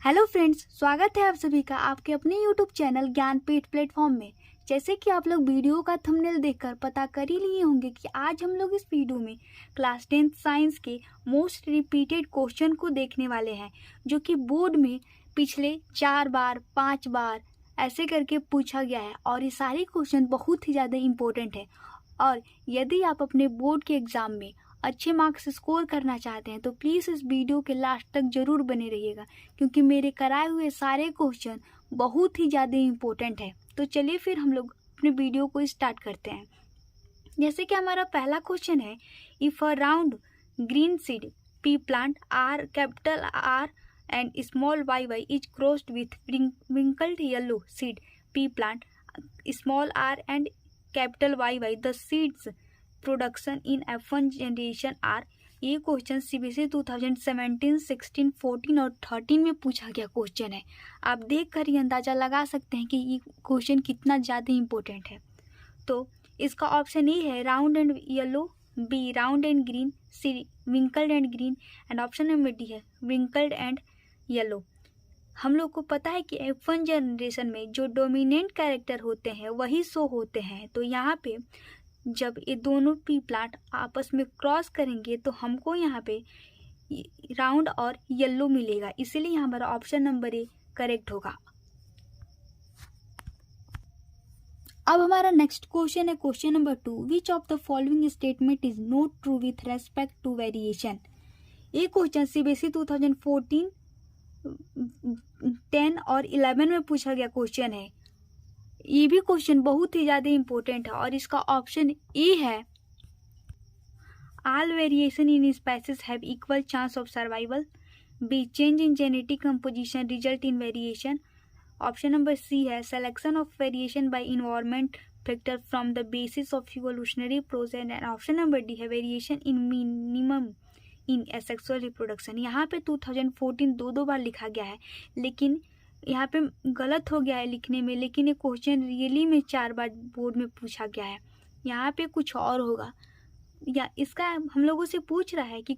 Hello friends, स्वागत है आप सभी का आपके अपने यूट्यूब चैनल ज्ञानपीठ प्लेटफॉर्म में। जैसे कि आप लोग वीडियो का थंबनेल देखकर पता कर ही लिए होंगे कि आज हम लोग इस वीडियो में क्लास 10th साइंस के मोस्ट रिपीटेड क्वेश्चन को देखने वाले हैं, जो कि बोर्ड में पिछले 4 बार 5 बार ऐसे करके पूछा गया है। और ये सारे क्वेश्चन बहुत ही ज़्यादा इम्पोर्टेंट है। और यदि आप अपने बोर्ड के एग्ज़ाम में अच्छे मार्क्स स्कोर करना चाहते हैं तो प्लीज़ इस वीडियो के लास्ट तक ज़रूर बने रहिएगा, क्योंकि मेरे कराए हुए सारे क्वेश्चन बहुत ही ज़्यादा इम्पोर्टेंट है। तो चलिए फिर हम लोग अपने वीडियो को स्टार्ट करते हैं। जैसे कि हमारा पहला क्वेश्चन है, if a round green seed pea plant R capital R and small Y Y is crossed with wrinkled yellow seed pea plant small R and capital Y Y the seeds production in F1 generation are. ये question CBSE 2017, 16, 14 और 13 में पूछा गया question है। आप देख कर ही अंदाज़ा लगा सकते हैं कि ये क्वेश्चन कितना ज़्यादा इम्पोर्टेंट है। तो इसका ऑप्शन ए है round and yellow, B round and green, C wrinkled and green and option number D है विंकल्ड एंड येलो। हम लोग को पता है कि F1 जनरेशन में जो डोमिनेंट कैरेक्टर होते हैं वही शो होते हैं। तो यहाँ पे जब ये दोनों पी प्लांट आपस में क्रॉस करेंगे तो हमको यहाँ पे राउंड और येलो मिलेगा, इसीलिए यहाँ हमारा ऑप्शन नंबर ए करेक्ट होगा। अब हमारा नेक्स्ट क्वेश्चन है question number 2, which of the following statement is not true with respect to variation. ये क्वेश्चन CBSE 2014, 10 और 11 में पूछा गया क्वेश्चन है। ये भी क्वेश्चन बहुत ही ज़्यादा इम्पोर्टेंट है और इसका ऑप्शन ए है all variation in species have equal chance of survival, B change in genetic composition result in variation, option number C है selection of variation by environment factor from the basis of evolutionary process and option number D है variation in minimum in asexual reproduction. यहाँ पे 2014 दो बार लिखा गया है, लेकिन यहाँ पे गलत हो गया है लिखने में, लेकिन ये क्वेश्चन रियली में 4 बार बोर्ड में पूछा गया है। यहाँ पे कुछ और होगा, या इसका हम लोगों से पूछ रहा है कि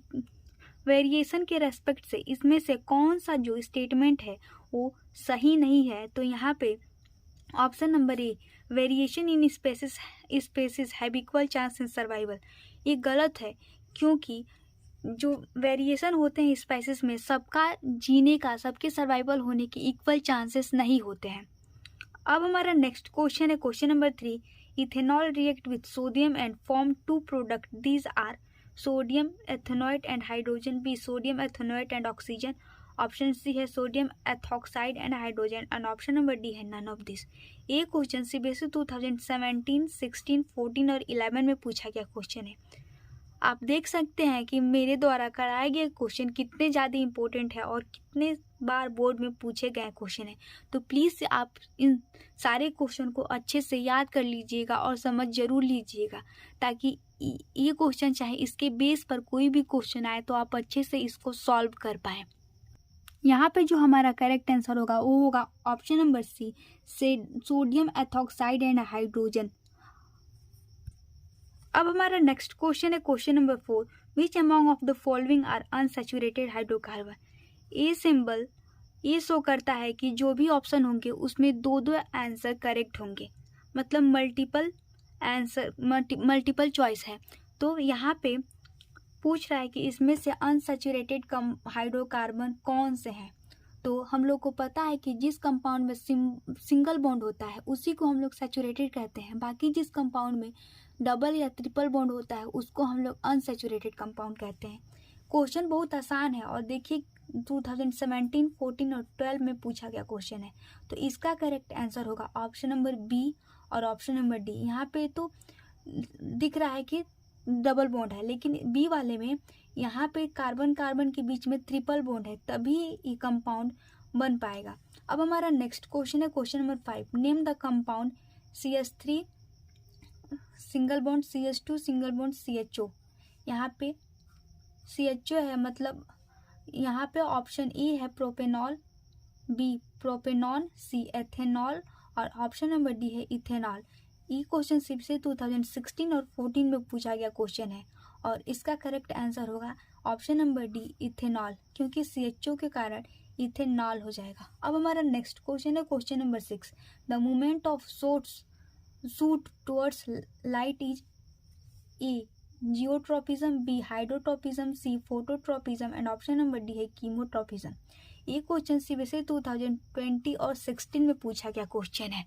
वेरिएशन के रेस्पेक्ट से इसमें से कौन सा जो स्टेटमेंट है वो सही नहीं है। तो यहाँ पे option number A variation in species have equal chance in survival, ये गलत है, क्योंकि जो वेरिएशन होते हैं स्पाइसेस में सबका जीने का, सबके सर्वाइवल होने के इक्वल चांसेस नहीं होते हैं। अब हमारा नेक्स्ट क्वेश्चन है question number 3, ethanol react with sodium and form 2 product, these are sodium ethanoid and hydrogen, B sodium ethanoid and oxygen, option C है sodium ethoxide and hydrogen and option number D है none of this. ये question CBSE 2017, 16, 14 और 11 में पूछा गया question है। आप देख सकते हैं कि मेरे द्वारा कराए गए क्वेश्चन कितने ज़्यादा इम्पोर्टेंट है और कितने बार बोर्ड में पूछे गए क्वेश्चन है। तो प्लीज़ आप इन सारे क्वेश्चन को अच्छे से याद कर लीजिएगा और समझ ज़रूर लीजिएगा, ताकि ये क्वेश्चन चाहे इसके बेस पर कोई भी क्वेश्चन आए तो आप अच्छे से इसको सॉल्व कर पाएँ। यहाँ पे जो हमारा करेक्ट आंसर होगा वो होगा ऑप्शन नंबर सी से सोडियम एथॉक्साइड एंड हाइड्रोजन। अब हमारा नेक्स्ट क्वेश्चन है question number 4, which among of the following are unsaturated hydrocarbon. ये सिंबल ये शो करता है कि जो भी ऑप्शन होंगे उसमें दो आंसर करेक्ट होंगे, मतलब मल्टीपल चॉइस है। तो यहाँ पे पूछ रहा है कि इसमें से अनसैचुरेटेड हाइड्रोकार्बन कौन से हैं। तो हम लोग को पता है कि जिस कंपाउंड में सिंगल बॉन्ड होता है उसी को हम लोग सैचुरेटेड कहते हैं, बाकी जिस कंपाउंड में डबल या ट्रिपल बॉन्ड होता है उसको हम लोग अनसैचुरेटेड कंपाउंड कहते हैं। क्वेश्चन बहुत आसान है और देखिए 2017, 14 और 12 में पूछा गया क्वेश्चन है। तो इसका करेक्ट आंसर होगा ऑप्शन नंबर बी और ऑप्शन नंबर डी। यहाँ पे तो दिख रहा है कि डबल बॉन्ड है, लेकिन बी वाले में यहाँ पे कार्बन कार्बन के बीच में ट्रिपल बॉन्ड है, तभी ये कंपाउंड बन पाएगा। अब हमारा नेक्स्ट क्वेश्चन है question number 5, name the compound CH3 single bond CH2 single bond CHO। यहाँ पे CHO है, मतलब यहाँ पे ऑप्शन ए है प्रोपेनॉल, बी प्रोपेनॉन, सी एथेनॉल और ऑप्शन नंबर डी है इथेनॉल। ये क्वेश्चन सिर्फ से 2016 और 14 में पूछा गया क्वेश्चन है और इसका करेक्ट आंसर होगा ऑप्शन नंबर डी इथेनॉल, क्योंकि CHO के कारण इथेनॉल हो जाएगा। अब हमारा नेक्स्ट क्वेश्चन है question number 6। The movement of shoot towards light is A geotropism, B hydrotropism, C phototropism and option number D है कीमोट्रोपिज्म। ये क्वेश्चन CBSE 2020 और 16 में पूछा गया क्वेश्चन है।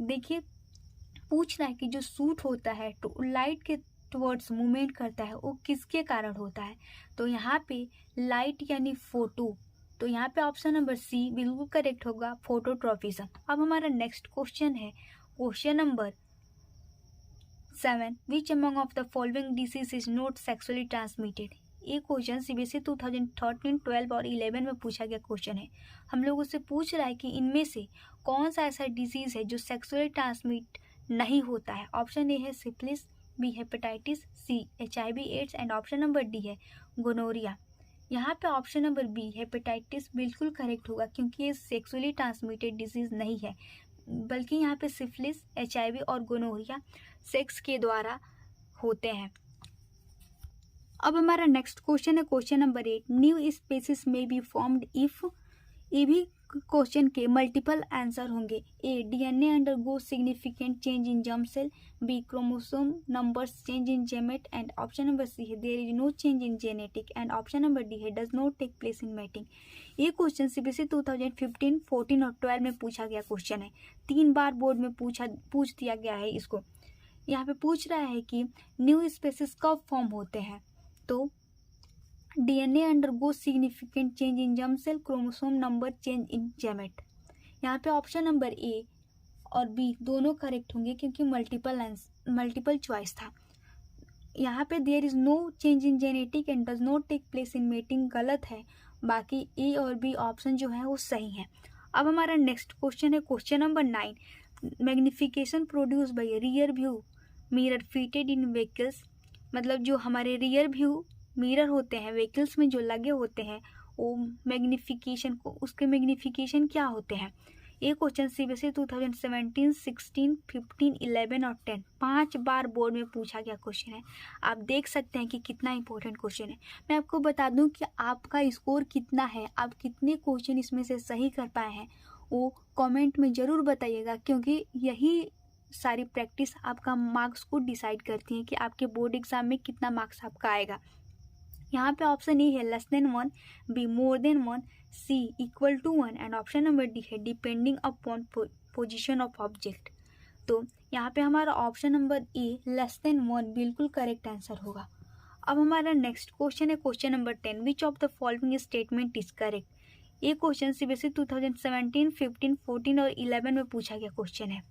देखिए पूछ रहा है कि जो सूट होता है लाइट के टुवर्ड्स मूवमेंट करता है वो किसके कारण होता है। तो यहाँ पे लाइट यानी फोटो, तो यहाँ पे ऑप्शन नंबर सी बिल्कुल करेक्ट होगा, फोटोट्रोपिज्म। अब हमारा नेक्स्ट क्वेश्चन है question number 7। Which among of the following disease is not sexually transmitted. ये क्वेश्चन CBSE 2013, 12 और 11 में पूछा गया क्वेश्चन है। हम लोगों से पूछ रहा है कि इनमें से कौन सा ऐसा डिजीज़ है जो सेक्सुअली ट्रांसमिट नहीं होता है। ऑप्शन ए है syphilis, B hepatitis, C HIV AIDS and option number D है गोनोरिया। यहाँ पे ऑप्शन नंबर बी हेपेटाइटिस बिल्कुल करेक्ट होगा, क्योंकि ये सेक्सुअली ट्रांसमिटेड डिजीज़ नहीं है, बल्कि यहाँ पे सिफिलिस, HIV और गोनोरिया सेक्स के द्वारा होते हैं। अब हमारा नेक्स्ट क्वेश्चन है question number 8। New species may be formed if. ये भी क्वेश्चन के मल्टीपल आंसर होंगे। A DNA undergo significant change in germ cell, B chromosome numbers change in gamete and option number C है there is no change in genetic and option number D है does not take place in matting. ये question CBSE 2015, 14 और 12 में पूछा गया question है। 3 बार board में पूछ दिया गया है इसको। यहाँ पे पूछ रहा है कि न्यू स्पीसीज कब फॉर्म होते हैं। तो DNA undergo significant change in germ cell, chromosome number change in gamete. यहाँ पे ऑप्शन नंबर ए और बी दोनों करेक्ट होंगे, क्योंकि मल्टीपल चॉइस था। यहाँ पे there is no change in genetic and does not take place in mating गलत है, बाकी ए और बी ऑप्शन जो है वो सही है। अब हमारा नेक्स्ट क्वेश्चन है question number 9। Magnification produce by rear view mirror fitted in vehicles, मतलब जो हमारे रियर व्यू मिरर होते हैं व्हीकल्स में जो लगे होते हैं वो मैग्निफिकेशन को उसके मैग्निफिकेशन क्या होते हैं। ये क्वेश्चन CBSE 2017, 16, 15, 11 और 10 5 बार बोर्ड में पूछा गया क्वेश्चन है। आप देख सकते हैं कि कितना इंपॉर्टेंट क्वेश्चन है। मैं आपको बता दूं कि आपका स्कोर कितना है, आप कितने क्वेश्चन इसमें से सही कर पाए हैं वो कमेंट में ज़रूर बताइएगा, क्योंकि यही सारी प्रैक्टिस आपका मार्क्स को डिसाइड करती है कि आपके बोर्ड एग्जाम में कितना मार्क्स आपका आएगा। यहाँ पे ऑप्शन ए है less than 1, B more than 1, C equal to 1 and option number D है depending upon position of object. तो यहाँ पे हमारा option number A less than 1 बिल्कुल करेक्ट आंसर होगा। अब हमारा नेक्स्ट क्वेश्चन है question number 10। Which of the following statement is correct. ये क्वेश्चन CBSE 2017, 15, 14 और 11 में पूछा गया क्वेश्चन है।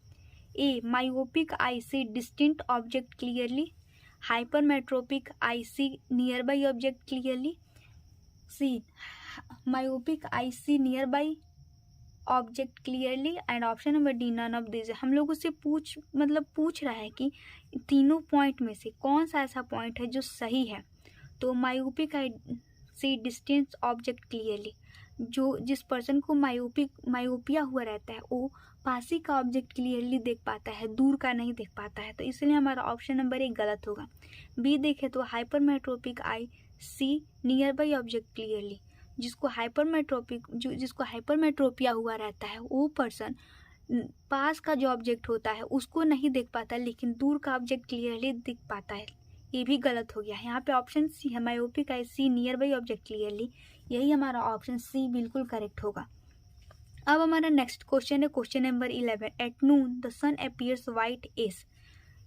A myopic eye see distinct object clearly, hypermetropic I see nearby object clearly, C myopic I see nearby object clearly and option number D none of these। हम लोगों से पूछ रहा है कि तीनों पॉइंट में से कौन सा ऐसा पॉइंट है जो सही है। तो मायोपिक आई सी डिस्टेंस ऑब्जेक्ट क्लियरली, जो जिस पर्सन को मायोपिया हुआ रहता है वो पास ही का ऑब्जेक्ट क्लियरली देख पाता है, दूर का नहीं देख पाता है। तो इसलिए हमारा ऑप्शन नंबर 1 गलत होगा। बी देखें तो hypermetropic eye see near by object clearly, जिसको हाइपरमेट्रोपिया हुआ रहता है वो पर्सन पास का जो ऑब्जेक्ट होता है उसको नहीं देख पाता, लेकिन दूर का ऑब्जेक्ट क्लियरली दिख पाता है। ये भी गलत हो गया। यहाँ पे ऑप्शन सी है myopic eye see near by object clearly, यही हमारा ऑप्शन सी बिल्कुल करेक्ट होगा। अब हमारा नेक्स्ट क्वेश्चन है question number 11। At noon the sun appears white is.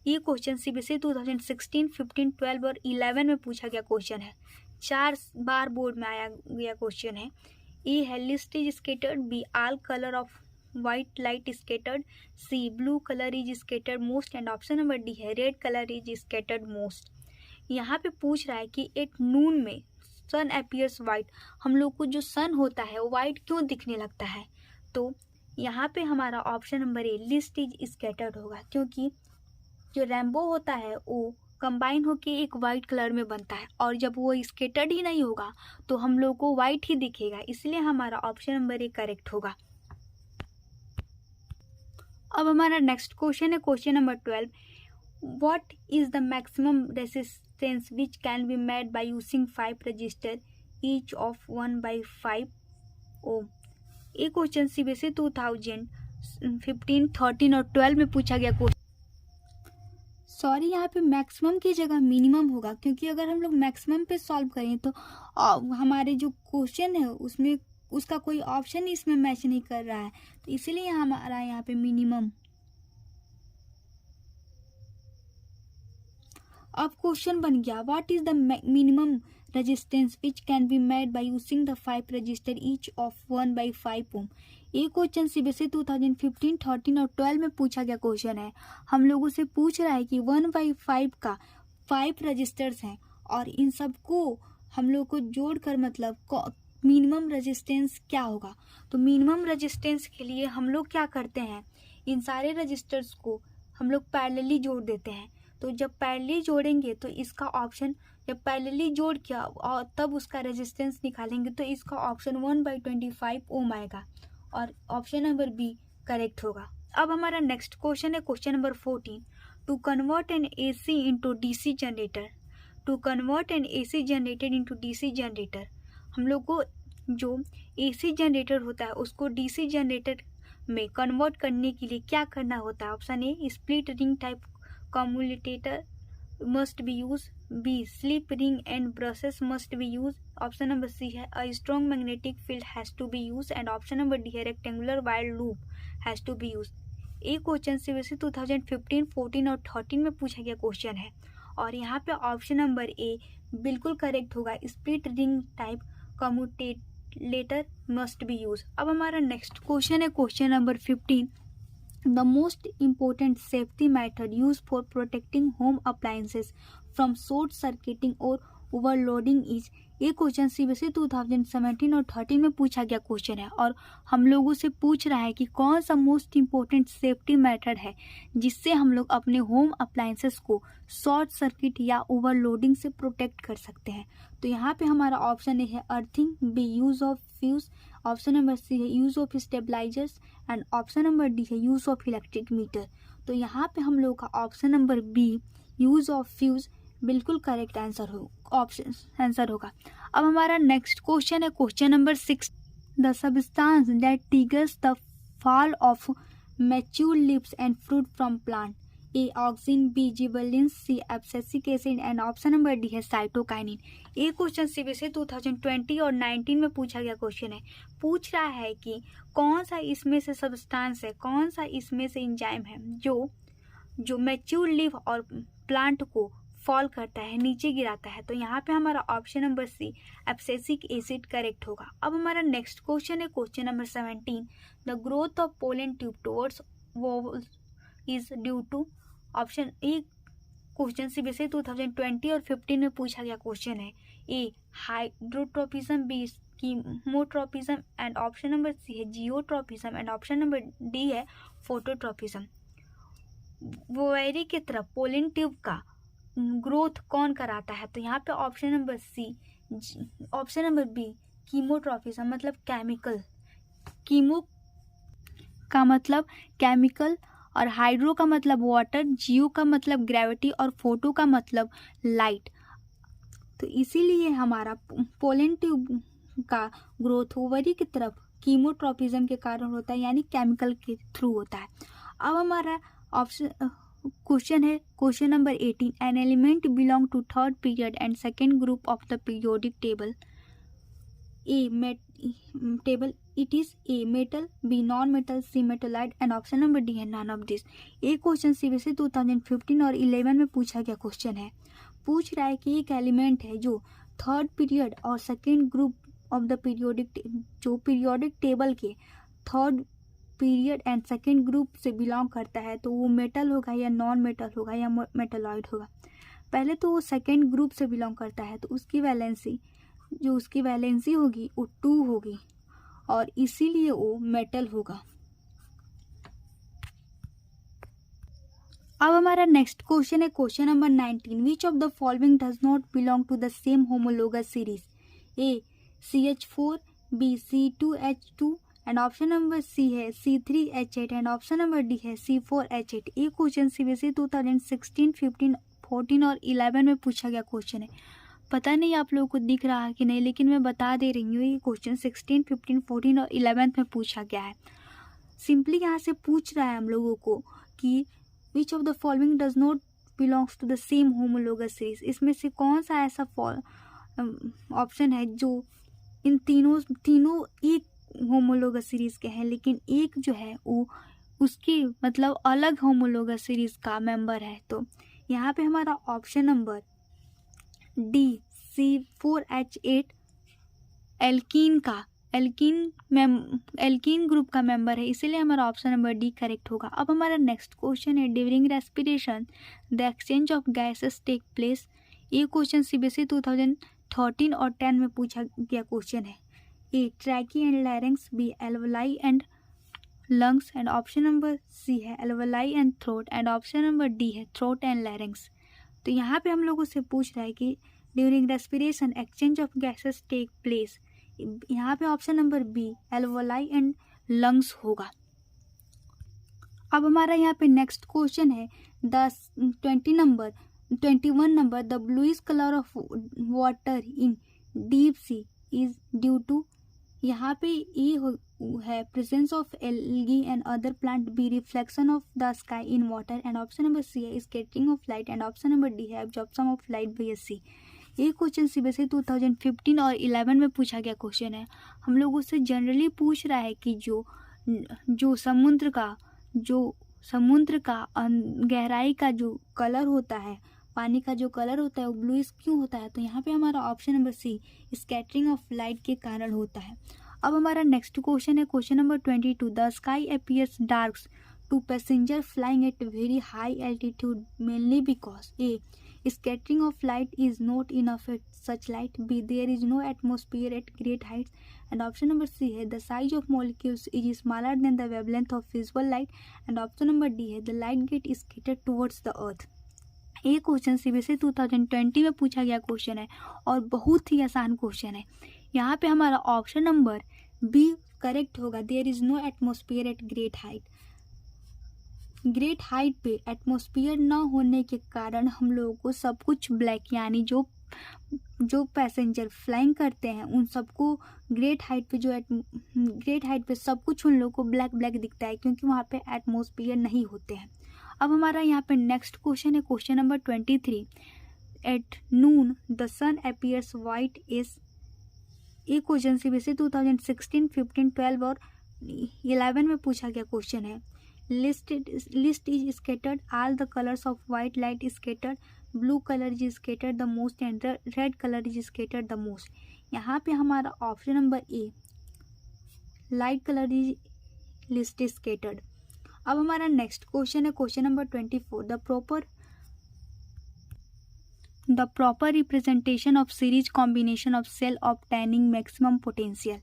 ये क्वेश्चन CBSE 2016, 15, 12 और 11 में पूछा गया क्वेश्चन है। 4 बार बोर्ड में आया गया क्वेश्चन है। ए है list is scattered, B all colour of white light scattered, C blue colour is scattered most and option number D है red colour is scattered most. यहाँ पे पूछ रहा है कि एट नून में सन अपीयर्स वाइट, हम लोग को जो सन होता है वो वाइट क्यों दिखने लगता है। तो यहाँ पे हमारा option number A list is scattered होगा, क्योंकि जो रेनबो होता है वो कंबाइन होके एक वाइट कलर में बनता है, और जब वो स्कैटर्ड ही नहीं होगा तो हम लोग को वाइट ही दिखेगा, इसलिए हमारा ऑप्शन नंबर ए करेक्ट होगा। अब हमारा नेक्स्ट क्वेश्चन है question number 12। What is the maximum resistance which can be made by using 5 resistor each of 1/5 ohm. ये क्वेश्चन सीबीएसई 2015, 13 और 12 में पूछा गया क्वेश्चन। सॉरी, यहाँ पे मैक्सिमम की जगह मिनिमम होगा, क्योंकि अगर हम लोग मैक्सिमम पे सॉल्व करें तो हमारे जो क्वेश्चन है उसमें उसका कोई ऑप्शन इसमें मैच नहीं कर रहा है, तो इसीलिए हमारा यहाँ पे मिनिमम। अब क्वेश्चन बन गया, what is the minimum resistance which can be made by using the 5 register each of 1/5 ओम। ये क्वेश्चन सीबीएसई 2015, 13 और 12 में पूछा गया क्वेश्चन है। हम लोगों से पूछ रहा है कि 1/5 का 5 रजिस्टर्स हैं और इन सबको हम लोग को जोड़कर मतलब मिनिमम रेजिस्टेंस क्या होगा। तो मिनिमम रेजिस्टेंस के लिए हम लोग क्या करते हैं, इन सारे रजिस्टर्स को हम लोग पैरेलली जोड़ देते हैं। तो जब पैरेलली जोड़ेंगे तो इसका ऑप्शन, जब पैरेलली जोड़ के और तब उसका रेजिस्टेंस निकालेंगे तो इसका ऑप्शन 1/25 ओम आएगा और ऑप्शन नंबर बी करेक्ट होगा। अब हमारा नेक्स्ट क्वेश्चन है question number 14, to convert an AC into DC generator. To convert an AC generator into DC generator, हम लोग को जो एसी जनरेटर होता है उसको डीसी जनरेटर में कन्वर्ट करने के लिए क्या करना होता है। Option A, split ring type commutator must be used. B, slip ring and brushes must be used. Option number C है a strong magnetic field has to be used and option number D है rectangular wire loop has to be used. ये question CBSE 2015, 14 और 13 में पूछा गया question है और यहाँ पे ऑप्शन नंबर ए बिल्कुल करेक्ट होगा, split ring type commutator must be use. अब हमारा नेक्स्ट क्वेश्चन है question number 15, the most important safety method used for protecting home appliances from short circuiting or overloading is। ये क्वेश्चन सीबीएसई 2017 और 13 में पूछा गया क्वेश्चन है और हम लोगों से पूछ रहा है कि कौन सा मोस्ट इम्पोर्टेंट सेफ्टी मेथड है जिससे हम लोग अपने होम अप्लायंसेस को शॉर्ट सर्किट या ओवरलोडिंग से प्रोटेक्ट कर सकते हैं। तो यहाँ पे हमारा ऑप्शन ए है earthing, B use of fuse, option number C है use of stabilisers and option number D है यूज ऑफ इलेक्ट्रिक मीटर। तो यहाँ पे हम लोग का option number B use of fuse बिल्कुल करेक्ट आंसर होगा। अब हमारा नेक्स्ट क्वेश्चन है question number 6, the substance that triggers the fall of mature leaves and fruit from plant. A auxin, B gibberellin, C abscisic acid and option number D है cytokinin. ये question CBSE 2020 और 19 में पूछा गया question है। पूछ रहा है कि कौन सा इसमें से सब्सटेंस है, कौन सा इसमें से एंजाइम है जो मैच्योर लीव और प्लांट को फॉल करता है, नीचे गिराता है। तो यहाँ पे हमारा option number C abscisic acid correct होगा। अब हमारा नेक्स्ट क्वेश्चन है question number 17, the growth of pollen tube towards ovules is due to. Option A question CBSE 2020 और 15 में पूछा गया क्वेश्चन है। A hydrotropism, B chemotropism and option number C है geotropism and option number D है phototropism. Ovary की तरफ pollen tube का ग्रोथ कौन कराता है। तो यहाँ पे option number C, option number B chemotropism मतलब केमिकल, कीमो का मतलब केमिकल और हाइड्रो का मतलब वाटर, जियो का मतलब ग्रेविटी और फोटो का मतलब लाइट। तो इसीलिए हमारा पोलन ट्यूब का ग्रोथ ओवरी की तरफ कीमोट्रोपिज्म के कारण होता है, यानी केमिकल के थ्रू होता है। अब हमारा ऑप्शन क्वेश्चन है question number 18, an element belong to third period and second group of the periodic table. Table it is A metal, B non metal, C metalloid and option number D है none of this. ये question CBSE 2015 और 11 में पूछा गया question है। पूछ रहा है कि एक एलिमेंट है जो थर्ड पीरियड और second group of the periodic table के third period and second group से बिलोंग करता है, तो वो मेटल होगा या नॉन मेटल होगा या मेटलॉइड होगा। पहले तो वो सेकेंड ग्रुप से बिलोंग करता है, तो उसकी वैलेंसी होगी वो 2 होगी और इसीलिए वो मेटल होगा। अब हमारा नेक्स्ट क्वेश्चन है question number 19, which of the following does not belong to the same homologous series. A CH4, B C2H2 and option number C है C3H8 and option number D है C4H8। ये question CBSE 2016, 15, 14 और 11 में पूछा गया question है। पता नहीं आप लोगों को दिख रहा है कि नहीं, लेकिन मैं बता दे रही हूँ, ये क्वेश्चन 16, 15, 14 और 11 में पूछा गया है। सिंपली यहाँ से पूछ रहा है हम लोगों को कि which of the following does not belongs to the same homologous series. इसमें से कौन सा ऐसा ऑप्शन है जो इन तीनों एक होमोलोगस सीरीज के हैं, लेकिन एक जो है वो उसकी मतलब अलग होमोलोगस सीरीज का मेंबर है। तो यहाँ पे हमारा option number D C4H8 alkene group का मेंबर है, इसीलिए हमारा ऑप्शन नंबर डी करेक्ट होगा। अब हमारा नेक्स्ट क्वेश्चन है, during respiration the exchange of gases take place. ये क्वेश्चन CBSE 2013 और 10 में पूछा गया क्वेश्चन है। A trachea and larynx, B alveoli and lungs, and option number C है alveoli and throat, and option number D है throat and larynx. तो यहाँ पे हम लोगों से पूछ रहा है कि during respiration exchange of gases take place. यहाँ पे option number B alveoli and lungs होगा। अब हमारा यहाँ पे नेक्स्ट क्वेश्चन है 21 number the bluish colour of water in deep sea is due to. यहाँ पे ये है presence of algae and other plant, B reflection of the sky in water, and option number C है scattering of light, and option number D है absorption of light by सी। ये question CBSE 2015 और 11 में पूछा गया क्वेश्चन है। हम लोगों से जनरली पूछ रहा है कि जो समुद्र का गहराई का जो कलर होता है, पानी का जो कलर होता है वो ब्लूइश क्यों होता है। तो यहाँ पे हमारा option number C scattering of light के कारण होता है। अब हमारा नेक्स्ट क्वेश्चन है question number 22 the sky appears dark to passenger flying at very high altitude mainly because a scattering of light is not enough at such light, b there is no atmosphere at great heights, and option number C है the size of molecules is smaller than the wavelength of visible light, and option number D है the light get scattered towards the earth। ये question CBSE 2020 में पूछा गया question है और बहुत ही आसान क्वेश्चन है। यहाँ पे हमारा ऑप्शन नंबर बी करेक्ट होगा, there is no atmosphere at great height. Great height पे एटमॉस्फेयर न होने के कारण हम लोगों को सब कुछ ब्लैक, यानी जो पैसेंजर फ्लाइंग करते हैं उन सबको ग्रेट हाइट पे सब कुछ उन लोगों को ब्लैक ब्लैक दिखता है, क्योंकि वहाँ पे एटमॉस्फेयर नहीं होते हैं। अब हमारा यहाँ पे नेक्स्ट क्वेश्चन है question number 23 at noon the sun appears white is. ये क्वेश्चन CBSE 2016, 15, 12 और 11 में पूछा गया क्वेश्चन है। List is scattered, all the colors of white light is scattered, blue color is scattered the most, and red color is scattered the most। यहाँ पे हमारा option number A light colour is least is scattered. अब हमारा next question है question number 24 the proper representation of series combination of cell obtaining maximum potential.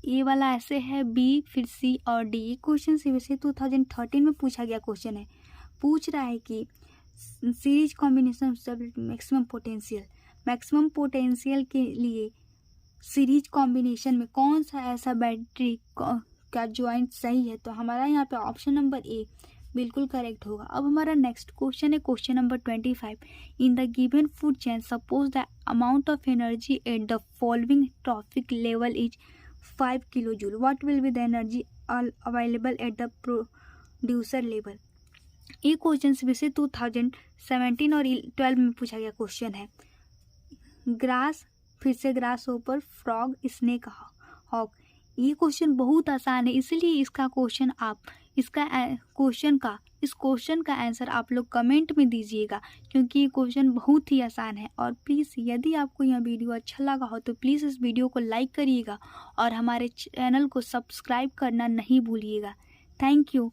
ये वाला ऐसे है बी फिर सी और डी। ये क्वेश्चन CBSE 2013 में पूछा गया क्वेश्चन है। पूछ रहा है कि सीरीज कॉम्बिनेशन मैक्सिमम पोटेंशियल के लिए सीरीज कॉम्बिनेशन में कौन सा ऐसा बैटरी का ज्वाइंट सही है। तो हमारा यहाँ पे ऑप्शन नंबर ए बिल्कुल करेक्ट होगा। अब हमारा नेक्स्ट क्वेश्चन है question number 25 in the given food chain suppose the amount of energy at the following trophic level is 5 kilojoule, what will be the energy available at the producer level। ये question CBSE 2017 और 12 में पूछा गया question है। Grass, फिर से grass ऊपर, frog, snake, hoc. ये क्वेश्चन बहुत आसान है, इसलिए इस क्वेश्चन का आंसर आप लोग कमेंट में दीजिएगा, क्योंकि ये क्वेश्चन बहुत ही आसान है। और प्लीज़ यदि आपको यह वीडियो अच्छा लगा हो तो प्लीज़ इस वीडियो को लाइक करिएगा और हमारे चैनल को सब्सक्राइब करना नहीं भूलिएगा। Thank you.